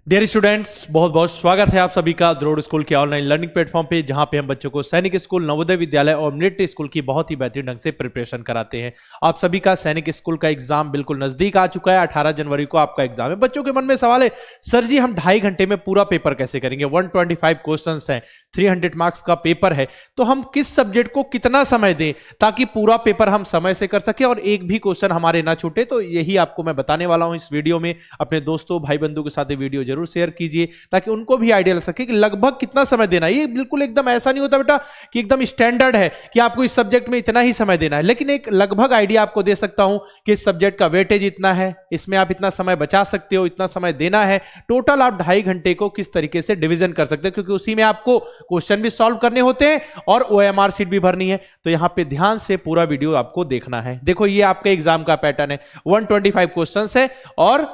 Dear students, बहुत बहुत स्वागत है आप सभी का द्रोड़ स्कूल के ऑनलाइन लर्निंग प्लेटफॉर्म पे, जहां पे हम बच्चों को सैनिक स्कूल, नवोदय विद्यालय और मिलिट्री स्कूल की बहुत ही बेहतरीन ढंग से प्रिपरेशन कराते हैं। आप सभी का सैनिक स्कूल का एग्जाम बिल्कुल नजदीक आ चुका है। 18 जनवरी को आपका एग्जाम है। बच्चों के मन में सवाल है, सर जी हम 2.5 घंटे में पूरा पेपर कैसे करेंगे? 125 क्वेश्चन हैं, 300 मार्क्स का पेपर है, तो हम किस सब्जेक्ट को कितना समय दें ताकि पूरा पेपर हम समय से कर सके और एक भी क्वेश्चन हमारे ना छूटे? तो यही आपको मैं बताने वाला हूं इस वीडियो में। अपने दोस्तों भाई बंधु के साथ ये वीडियो जरूर शेयर कीजिए ताकि उनको भी आइडिया लग सके कि लगभग कितना समय देना है। ये बिल्कुल एकदम ऐसा नहीं होता बेटा कि एकदम स्टैंडर्ड है कि आपको इस सब्जेक्ट में इतना ही समय देना है, लेकिन एक लगभग आइडिया आपको दे सकता हूं कि इस सब्जेक्ट का वेटेज इतना है, इसमें आप इतना समय बचा सकते हो, इतना समय देना है। टोटल आप 2.5 घंटे को किस तरीके से डिवीजन कर सकते हो, क्योंकि उसी में आपको क्वेश्चन भी सॉल्व करने होते हैं और OMR शीट भी भरनी है। तो यहां पे ध्यान से पूरा वीडियो आपको देखना है। देखो ये आपके एग्जाम का पैटर्न है, 125 क्वेश्चंस है और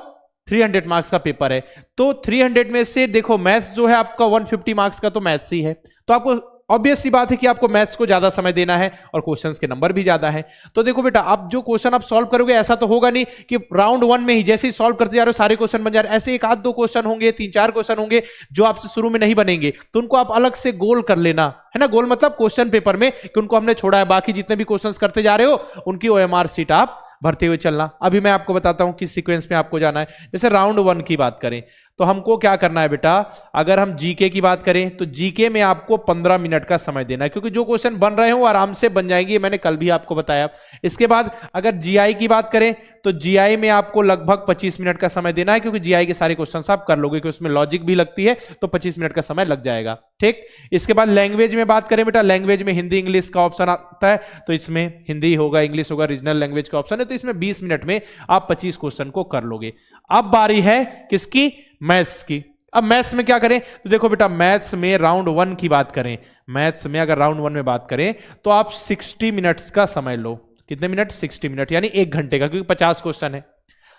300 मार्क्स का पेपर है। तो 300 में से देखो मैथ्स जो है आपका 150 मार्क्स का तो मैथ्स ही है, तो आपको ऑब्वियस सी बात है कि आपको मैथ्स को ज्यादा समय देना है और क्वेश्चंस के नंबर भी ज्यादा है। तो देखो बेटा, आप जो क्वेश्चन आप सॉल्व करोगे ऐसा तो होगा नहीं कि राउंड 1 में ही जैसे ही सॉल्व करते जा रहे हो सारे क्वेश्चन बन जा रहे हैं। ऐसे एक आध दो क्वेश्चन होंगे, 3-4 क्वेश्चन होंगे जो आपसे शुरू में नहीं बनेंगे, तो उनको आप अलग से गोल कर लेना है ना। गोल मतलब क्वेश्चन पेपर में कि उनको हमने छोड़ा है, बाकी जितने भी क्वेश्चन करते जा रहे हो उनकी OMR शीट आप भरते हुए चलना। अभी मैं आपको बताता हूं किस सीक्वेंस में आपको जाना है। जैसे राउंड 1 की बात करें तो हमको क्या करना है बेटा, अगर हम जीके की बात करें तो जीके में आपको 15 मिनट का समय देना है, क्योंकि जो क्वेश्चन बन रहे हो वो आराम से बन जाएंगे, मैंने कल भी आपको बताया। इसके बाद अगर जीआई की बात करें तो जीआई में आपको लगभग 25 मिनट का समय देना है, क्योंकि जीआई के सारे क्वेश्चन आप कर लोगे, क्योंकि उसमें लॉजिक भी लगती है, तो 25 मिनट का समय लग जाएगा। ठीक। इसके बाद लैंग्वेज में बात करें बेटा, लैंग्वेज में हिंदी इंग्लिश का ऑप्शन आता है, तो इसमें हिंदी होगा, इंग्लिश होगा, रीजनल लैंग्वेज का ऑप्शन है, तो इसमें 20 मिनट में आप 25 क्वेश्चन को कर लोगे। अब बारी है किसकी? मैथ्स की। अब मैथ्स में क्या करें तो देखो बेटा, मैथ्स में राउंड 1 की बात करें, मैथ्स में अगर राउंड 1 में बात करें तो आप 60 मिनट्स का समय लो। कितने मिनट? 60 मिनट, यानी 1 घंटे का, क्योंकि 50 क्वेश्चन है।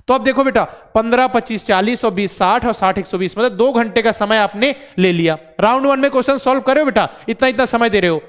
तो अब देखो बेटा, 15, 25, 40 और 20, 60 और 60, 120, मतलब 2 घंटे का समय आपने ले लिया। राउंड 1 में क्वेश्चन सॉल्व करे हो बेटा, इतना इतना समय दे रहे हो।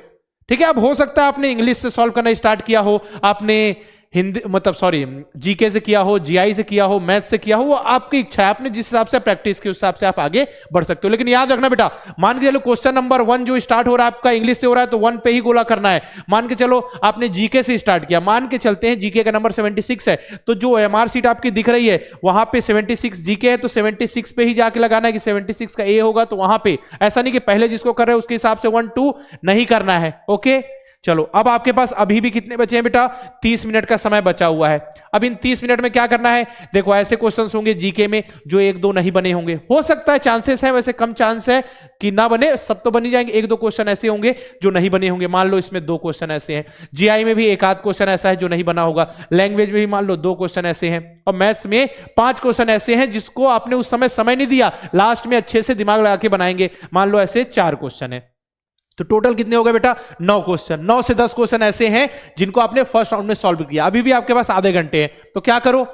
ठीक है। अब हो सकता है आपने इंग्लिश से सॉल्व करना स्टार्ट किया हो, आपने हिंदी मतलब सॉरी जीके से किया हो, जीआई से किया हो, मैथ से किया हो, वो आपकी इच्छा है। आपने जिस हिसाब से प्रैक्टिस के हिसाब से आप आगे बढ़ सकते हो। लेकिन याद रखना बेटा, मान के चलो क्वेश्चन नंबर 1 जो स्टार्ट हो रहा है आपका इंग्लिश से हो रहा है, तो 1 पे ही गोला करना है। मान के चलो आपने जीके से स्टार्ट किया, मान के चलते हैं जीके का नंबर 76 है, तो जो OMR शीट आपकी दिख रही है वहां पे 76 जीके है, तो 76 पे ही जाके लगाना है कि 76 का ए होगा, तो वहां पे ऐसा नहीं कि पहले जिसको कर रहे हो उसके हिसाब से 1, 2 नहीं करना है। ओके चलो, अब आपके पास अभी भी कितने बचे हैं बेटा? 30 मिनट का समय बचा हुआ है। अब इन 30 मिनट में क्या करना है? देखो ऐसे क्वेश्चंस होंगे जीके में जो 1-2 नहीं बने होंगे, हो सकता है, चांसेस है, वैसे कम चांस है कि ना बने, सब तो बन ही जाएंगे। 1-2 क्वेश्चन ऐसे होंगे जो नहीं बने होंगे, मान लो इसमें 2 क्वेश्चन ऐसे हैं। जीआई में भी 1-8 क्वेश्चन ऐसा है जो नहीं बना होगा, लैंग्वेज में भी मान लो 2 क्वेश्चन ऐसे हैं, और मैथ्स में 5 क्वेश्चन ऐसे हैं जिसको आपने उस समय नहीं दिया, लास्ट में अच्छे से दिमाग लगा के बनाएंगे। मान लो ऐसे 4 क्वेश्चन है, तो टोटल कितने हो गए बेटा? 9 क्वेश्चन। 9 से 10 क्वेश्चन ऐसे हैं जिनको आपने फर्स्ट राउंड में सॉल्व किया। अभी भी आपके पास आधे घंटे हैं, तो क्या करो,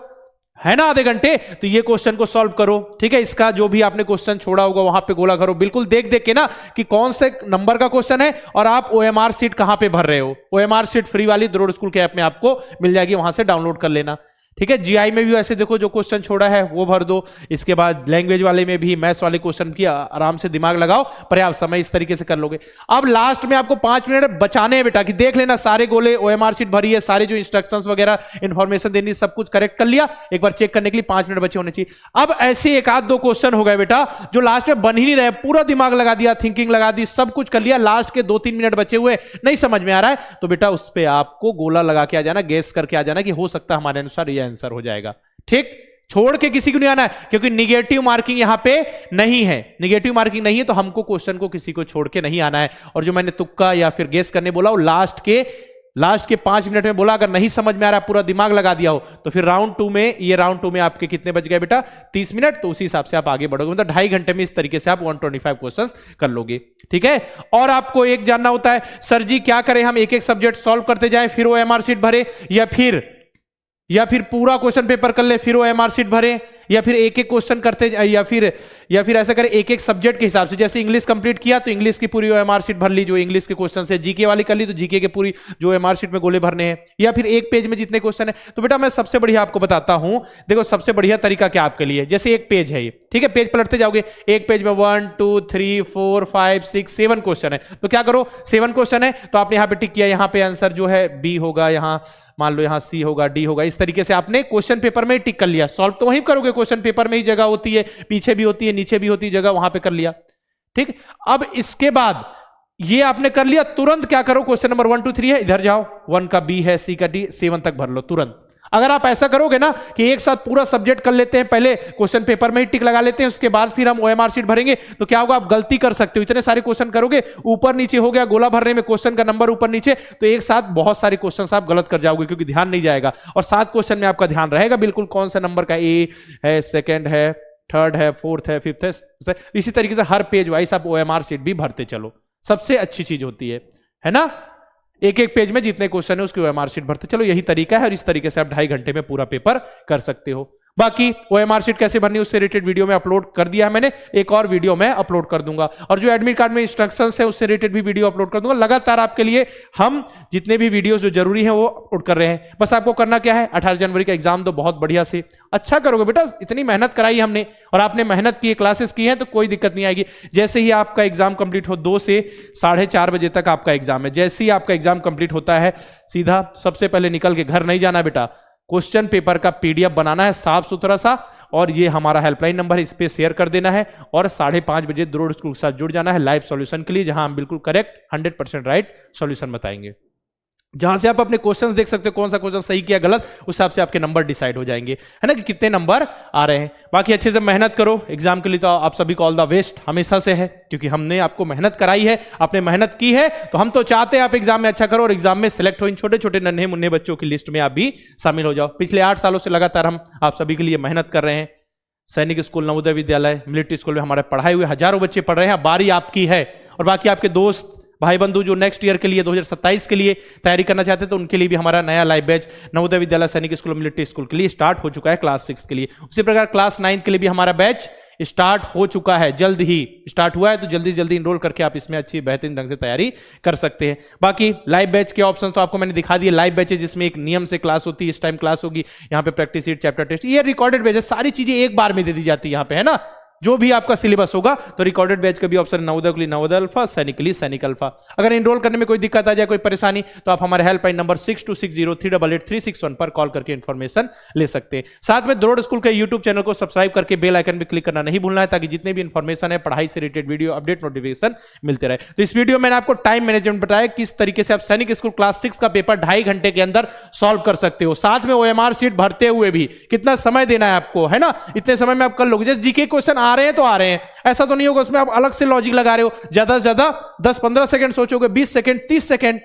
है ना आधे घंटे, तो ये क्वेश्चन को सॉल्व करो। ठीक है। इसका जो भी आपने क्वेश्चन छोड़ा होगा वहां पे गोला करो, बिल्कुल देख देख के ना कि कौन से नंबर का क्वेश्चन है और आप OMR शीट कहां पे भर रहे हो। OMR शीट फ्री वाली द्रोड़ स्कूल के ऐप में आपको मिल जाएगी, वहां से डाउनलोड कर लेना। ठीक है। जीआई में भी ऐसे देखो जो क्वेश्चन छोड़ा है वो भर दो। इसके बाद लैंग्वेज वाले में भी मैथ्स वाले क्वेश्चन की आराम से दिमाग लगाओ, पर्याप्त समय इस तरीके से कर लोगे। अब लास्ट में आपको 5 मिनट बचाने हैं बेटा, कि देख लेना सारे गोले OMR शीट भरी है, सारे जो इंस्ट्रक्शंस वगैरह इंफॉर्मेशन देनी सब कुछ करेक्ट कर लिया, एक बार चेक करने के लिए 5 मिनट बचे होने चाहिए। अब ऐसे 1-2 क्वेश्चन हो गए बेटा जो लास्ट में बन ही नहीं रहे, पूरा दिमाग लगा दिया, थिंकिंग लगा दी, सब कुछ कर लिया, लास्ट के 2-3 मिनट बचे हुए नहीं समझ में आ रहा है, तो बेटा उस पर आपको गोला लगा के आ जाना, गेस करके आ जाना कि हो सकता है हमारे अनुसार यह आंसर हो जाएगा। ठीक। छोड़ के किसी को नहीं आना है, क्योंकि निगेटिव मार्किंग यहां पे नहीं है। निगेटिव मार्किंग नहीं है तो हमको क्वेश्चन को किसी को छोड़ के नहीं आना है। और जो मैंने तुक्का या फिर गेस करने बोला वो लास्ट के 5 मिनट में बोला। अगर नहीं समझ में आ रहा, पूरा दिमाग लगा दिया हो, तो फिर राउंड 2 में आपके कितने बच गए बेटा? 30 मिनट, तो उसी हिसाब से आप आगे बढ़ोगे, मतलब 2.5 घंटे में इस तरीके से आप 125 क्वेश्चंस कर लोगे। ठीक है। और आपको एक जानना होता है, सर जी क्या करें, हम एक एक सब्जेक्ट सॉल्व करते जाएं फिर OMR शीट भरे, या फिर पूरा क्वेश्चन पेपर कर ले फिर OMR शीट भरे, या फिर एक एक क्वेश्चन करते, या फिर ऐसा करें एक एक सब्जेक्ट के हिसाब से, जैसे इंग्लिश कंप्लीट किया तो इंग्लिश की पूरी ओएमआर शीट भर ली जो इंग्लिश के क्वेश्चन है, जीके वाली कर ली तो जीके के पूरी जो ओएमआर शीट में गोले भरने हैं, या फिर एक पेज में जितने क्वेश्चन है। तो बेटा मैं सबसे बढ़िया आपको बताता हूं, देखो सबसे बढ़िया तरीका क्या आपके लिए, जैसे एक पेज है ये, ठीक है, पेज पलटते जाओगे, एक पेज में 1 2 3 4 5 6 7 क्वेश्चन है, तो क्या करो 7 क्वेश्चन है तो आपने यहां पे टिक किया, यहां पे आंसर जो है बी होगा, यहां मान लो यहां सी होगा, डी होगा, इस तरीके से आपने क्वेश्चन पेपर में टिक कर लिया। सॉल्व तो वहीं करोगे, क्वेश्चन पेपर में ही जगह होती है, पीछे भी होती है, नीचे भी होती है जगह, वहां पे कर लिया, ठीक। अब इसके बाद ये आपने कर लिया, तुरंत क्या करो, क्वेश्चन नंबर 1 2 3 है, इधर जाओ, 1 का बी है, सी का डी, 7 तक भर लो तुरंत। अगर आप ऐसा करोगे ना कि एक साथ पूरा सब्जेक्ट कर लेते हैं, पहले क्वेश्चन पेपर में ही टिक लगा लेते हैं, उसके बाद फिर हम ओएमआर शीट भरेंगे, तो क्या होगा, आप गलती कर सकते हो, इतने सारे क्वेश्चन करोगे, ऊपर नीचे हो गया, गोला भरने में क्वेश्चन का नंबर ऊपर नीचे, तो एक साथ बहुत सारे क्वेश्चन आप गलत कर जाओगे क्योंकि ध्यान नहीं जाएगा। और 7 क्वेश्चन में आपका ध्यान रहेगा बिल्कुल कौन सा नंबर का ए है, सेकेंड है, थर्ड है, फोर्थ है, फिफ्थ है, इसी तरीके से हर पेज वाइज आप ओएमआर शीट भी भरते चलो, सबसे अच्छी चीज होती है ना। एक एक पेज में जितने क्वेश्चन है उसकी ओएमआर शीट भरते चलो, यही तरीका है, और इस तरीके से आप 2.5 घंटे में पूरा पेपर कर सकते हो। बाकी ओएमआर शीट कैसे भरनी उससे रिलेटेड वीडियो में अपलोड कर दिया है मैंने, एक और वीडियो में अपलोड कर दूंगा, और जो एडमिट कार्ड में इंस्ट्रक्शंस है उससे रिलेटेड भी वीडियो अपलोड कर दूंगा। लगातार आपके लिए हम जितने भी वीडियोस जो जरूरी है वो अपलोड कर रहे हैं। बस आपको करना क्या है, 18 जनवरी का एग्जाम दो, बहुत बढ़िया से अच्छा करोगे बेटा, इतनी मेहनत कराई हमने और आपने मेहनत की, क्लासेस की है, तो कोई दिक्कत नहीं आएगी। जैसे ही आपका एग्जाम कंप्लीट हो, 2 से 4:30 बजे तक आपका एग्जाम है, जैसे ही आपका एग्जाम कंप्लीट होता है सीधा सबसे पहले निकल के घर नहीं जाना बेटा, क्वेश्चन पेपर का पीडीएफ बनाना है साफ सुथरा सा, और ये हमारा हेल्पलाइन नंबर है, इस पे शेयर कर देना है, और 5:30 बजे द्रोड़ स्कूल के साथ जुड़ जाना है लाइव सॉल्यूशन के लिए, जहां हम बिल्कुल करेक्ट 100% राइट सॉल्यूशन बताएंगे, जहां से आप अपने क्वेश्चंस देख सकते हो, कौन सा क्वेश्चन सही किया गलत, उस हिसाब से आपके नंबर डिसाइड हो जाएंगे, है ना, कि कितने नंबर आ रहे हैं। बाकी अच्छे से मेहनत करो एग्जाम के लिए, तो आप सभी को ऑल द बेस्ट हमेशा से है, क्योंकि हमने आपको मेहनत कराई है, आपने मेहनत की है, तो हम तो चाहते हैं आप एग्जाम में अच्छा करो और एग्जाम में सिलेक्ट हो, इन छोटे छोटे नन्हे मुन्ने बच्चों की लिस्ट में आप भी शामिल हो जाओ। पिछले 8 सालों से लगातार हम आप सभी के लिए मेहनत कर रहे हैं। सैनिक school, Navodaya Vidyalaya, military school में हमारे पढ़ाए हुए हजारों बच्चे पढ़ रहे हैं, बारी आपकी है। और बाकी आपके दोस्त भाई बंधु जो नेक्स्ट ईयर के लिए 2027 के लिए तैयारी करना चाहते हैं, तो उनके लिए भी हमारा नया लाइव बैच नवोदय विद्यालय, सैनिक स्कूल, मिलिट्री स्कूल के लिए स्टार्ट हो चुका है क्लास 6 के लिए। उसी प्रकार क्लास 9 के लिए भी हमारा बैच स्टार्ट हो चुका है, जल्द ही स्टार्ट हुआ है, तो जल्दी जल्दी इनरोल करके आप इसमें अच्छी बेहतरीन ढंग से तैयारी कर सकते हैं। बाकी लाइव बैच के ऑप्शन तो आपको मैंने दिखा दिए, लाइव बैच है जिसमें एक नियम से क्लास होती है, इस टाइम क्लास होगी, यहाँ पे प्रैक्टिस शीट, चैप्टर टेस्ट, ये रिकॉर्डेड बैच है, सारी चीजें एक बार में दे दी जाती है यहाँ पे, है ना। जो भी आपका सिलेबस होगा तो रिकॉर्डेड बैच का भी ऑप्शन, नवोदय के लिए नवोदय अल्फा, सैनिक के लिए सैनिक अल्फा। अगर एनरोल करने में कोई दिक्कत आ जाए, कोई परेशानी, तो आप हमारे हेल्पलाइन नंबर 6260388361 पर कॉल करके इंफॉर्मेशन ले सकते हैं। साथ में द्रोड़ स्कूल के यूट्यूब चैनल को सब्सक्राइब करके बेल आइकन पे क्लिक करना नहीं भूलना है, ताकि जितने भी इंफॉर्मेशन है पढ़ाई से रिलेटेड वीडियो अपडेट नोटिफिकेशन मिलते रहे। तो इस वीडियो में मैंने आपको टाइम मैनेजमेंट बताया, किस तरीके से आप सैनिक स्कूल क्लास 6 का पेपर 2.5 घंटे के अंदर सॉल्व कर सकते हो, साथ में ओएमआर शीट भरते हुए भी कितना समय देना है आपको, है ना, इतने समय में आप कर लोगे। जैसे जीके क्वेश्चन आ रहे हैं तो आ रहे हैं, ऐसा तो नहीं होगा उसमें आप अलग से लॉजिक लगा रहे हो, ज्यादा से ज्यादा 10-15 सेकंड सोचोगे, 20 सेकंड 30 सेकंड,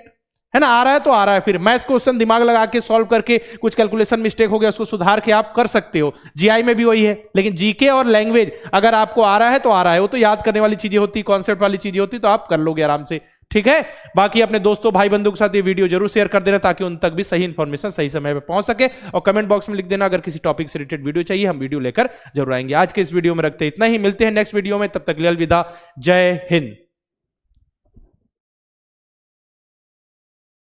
है ना, आ रहा है तो आ रहा है। फिर मैथ्स क्वेश्चन दिमाग लगा के सॉल्व करके, कुछ कैलकुलेशन मिस्टेक हो गया उसको सुधार के आप कर सकते हो। जीआई में भी वही है, लेकिन जीके और लैंग्वेज अगर आपको आ रहा है तो आ रहा है, वो तो याद करने वाली चीजें होती, कॉन्सेप्ट वाली चीजें होती, तो आप कर लोगे आराम से, ठीक है। बाकी अपने दोस्तों भाई बंधु के साथ ये वीडियो जरूर शेयर कर देना, ताकि उन तक भी सही इंफॉर्मेशन सही समय पे पहुंच सके, और कमेंट बॉक्स में लिख देना अगर किसी टॉपिक से रिलेटेड वीडियो चाहिए, हम वीडियो लेकर जरूर आएंगे। आज के इस वीडियो में रखते इतना ही, मिलते हैं नेक्स्ट वीडियो में, तब तक के लिए अलविदा, जय हिंद।